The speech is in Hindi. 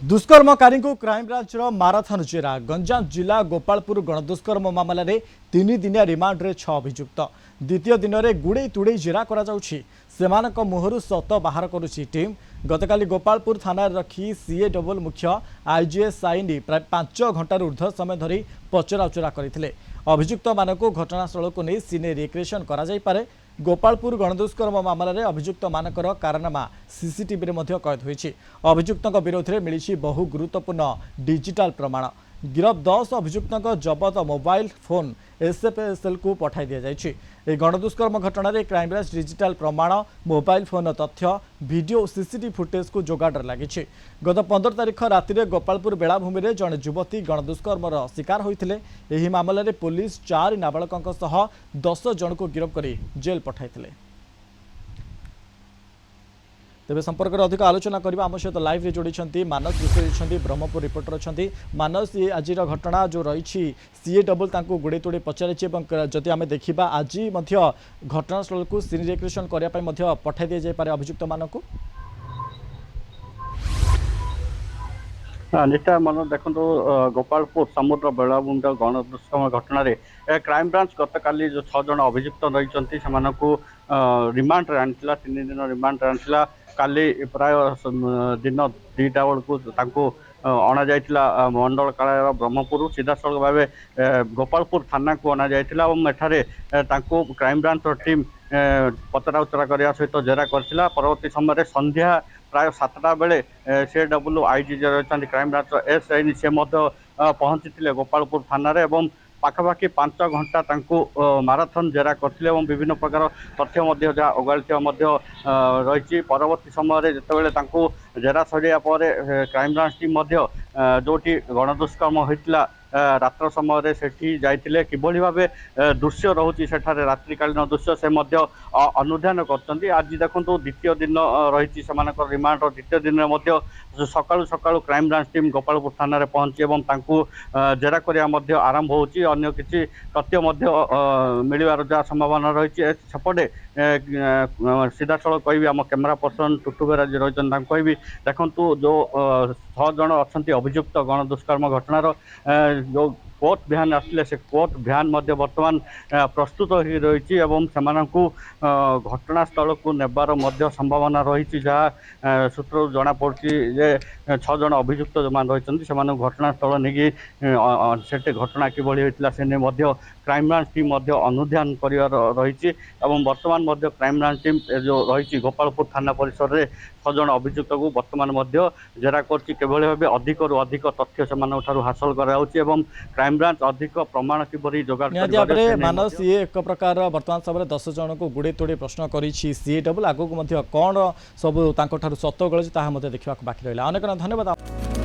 दुष्कर्मकारी को क्राइमब्रांच माराथन जेरा गंजाम जिला गोपालपुर गणदुष्कर्म मामलें 3 दिनिया रिमांड रे 6 अभियुक्त द्वितीय दिन में गुड़े तुड़े जेरा मुहर सत बाहर करुच्ची टीम गतकाली गोपालपुर थाना रखी सीए डबल मुख्य आईजीएस साइनी प्राय 5 घंटार ऊर्ध्व समय धरी पचराउचरा करते अभियुक्त मानक घटनास्थल को नहीं सीने रिक्रिएशन करे गोपालपुर गणदुष्कर्म मामलें अभियुक्त मानकर कारनामा सीसीटीवी में कैद होती अभियुक्त विरोध में मिली बहु गुरुत्वपूर्ण डिजिटल प्रमाण गिरफ 10 अभियुक्त जबत मोबाइल फोन एसएफएसएल को पठाई दि जाए गणदुष्कर्म घटना क्राइमब्रांच डिजिटल प्रमाण मोबाइल फोन तथ्य वीडियो सीसीटीवी फुटेज को जोगाड़ लगी गत 15 तारिख राति में गोपालपुर बेलाभूमि में जड़े युवती गणदुष्कर्म शिकार होते मामलें पुलिस 4 नाबालकों 10 जन को गिरफ्त कर जेल पठाई तेज संपर्क में अधिक आलोचना करबा आम सहित लाइव रे जोड़ी मानस विषय ब्रह्मपुर रिपोर्टर अच्छा मानस ये आज घटना जो रही सीए डबल गुड़े तोड़े पचारि जदि आम देखा आज घटनास्थल को सीन रिक्रिएशन करने पठाई दि जाए अभियुक्त मानक निश्चय मन देखो गोपालपुर समुद्र बेलाभूमि गणदुष्कर्म घटन क्राइमब्रांच गतकाली जो 6 जन अभियुक्त रही रिमांड आनी 3 दिन रिमांड आनी काली प्राय दिन 2टा बेलू अणा जाइला मंडल कालय ब्रह्मपुर सीधासल भाव गोपालपुर थाना को अणा जाइला एठारे क्राइमब्रांच टीम पचरा उचरा करने सहित जेरा करथिला परवर्ती समय संध्या प्राय 7टा बेले से डब्ल्यू आईजी रही क्राइमब्रांच एसआईनी से पहुंची गोपालपुर थाना पाखापाखि 5 घंटा माराथन जेरा करथिले विभिन्न प्रकार तथ्य जहाँ अगाड़ी रही परवर्ती समय जितेबाला जेरा सरिया क्राइमब्रांच टीम जोटी गणदुष्कर्म होता रात्र समय से जाइए किभली भाव दृश्य रोचे सेठारे रात्रिकालीन दृश्य से अनुधान कर आज देखो द्वितीय दिन रही रिमांड द्वितीय दिन में सकाळु सकाळु क्राइमब्रांच टीम गोपालपुर थाना पहुंची जेरा करने आरंभ होची अन्य किसी तथ्य मिलवार जहाँ संभावना रही सेपटे सीधासल कहि आम कैमेरा पर्सन टुटु बेराज रही कहि देखु जो 6 जन अच्छा अभियुक्त गणदुष्कर्म घटनार जो कोर्ट भ्यान आसले से कोर्ट भ्यान बर्तमान प्रस्तुत हो रही घटनास्थल को नेबार संभावना रही जहाँ सूत्र जना पड़ी जे 6 जन अभियुक्त जो मान रही घटनास्थल नहीं से घटना किभली होता से क्राइमब्रांच टीम अनुधान कर रही बर्तमान क्राइमब्रांच टीम जो रही गोपालपुर थाना परिसर में 6 जन अभियुक्त को बर्तमान जेरा करभली भाव अधिक रु अधिक तथ्य से हासिल कर क्राइमब्रांच अधिक प्रमाण किभली जोगाड़ मानस ये एक प्रकार वर्तमान समय 10 जन को गुड़े तोड़े प्रश्न कर सीए डबल आगक कौन सब सत गलती देखा बाकी रहा अनेक धन्यवाद।